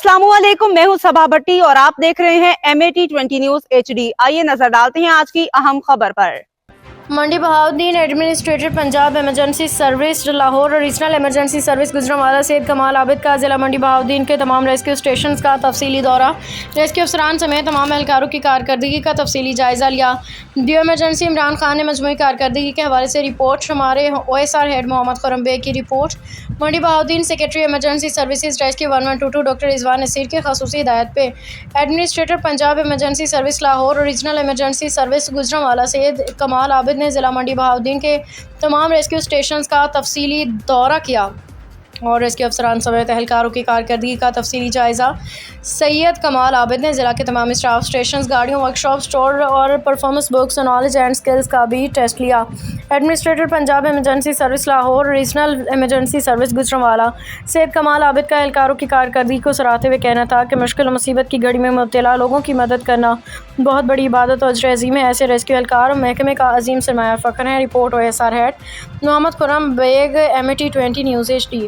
अस्सलामुअलैकुम, मैं हूं सबा भट्टी और आप देख रहे हैं MAT20 न्यूज HD। आइए नजर डालते हैं आज की अहम खबर पर। Mandi Bahauddin administrator Punjab emergency service Lahore regional emergency service Gujranwala Syed Kamal Abid का जिला मंडी बहाउद्दीन के तमाम रेस्क्यू स्टेशन का तफसीली दौरा, रेस्क्यू अफसरान समेत तमाम एहलकारों की कारकर्दगी का तफसीली जायज़ा लिया। ड्यू इमरजेंसी इमरान खान ने मजमूई कारकर्दगी के हवाले से रिपोर्ट, हमारे OSR हेड मोहम्मद खुर्रम बेग की report. Mandi Bahauddin secretary emergency services rescue 1122 doctor Rizwan Naseer के खसूसी हिदायत पे administrator Punjab emergency service Lahore और regional emergency service Gujranwala Syed Kamal Abid ने ज़िला मंडी बहाउद्दीन के तमाम रेस्क्यू स्टेशन का तफसीली दौरा किया और रेस्क्यू अफसरान समेत एहलकारों की कारकर्दगी का तफसीली जायज़ा। सैयद कमाल आबिद ने ज़िला के तमाम स्टाफ स्टेशन, गाड़ियों, वर्कशॉप, स्टोर और performance books, knowledge and skills का भी टेस्ट लिया। Administrator Punjab emergency service Lahore, regional emergency service Gujranwala Syed Kamal Abid का एहलकारों की कारकर्दगी को सराहते हुए कहना था कि मुश्किल और मुसीबत की घड़ी में मुब्तला लोगों की मदद करना बहुत बड़ी इबादत और अजर अज़ीम है। ऐसे रेस्क्यू एहलकार और महकमे का अजीम सरमाया फ़ख्र है। Report OSR head Mohammad Khurram Baig, MAT20 news HD।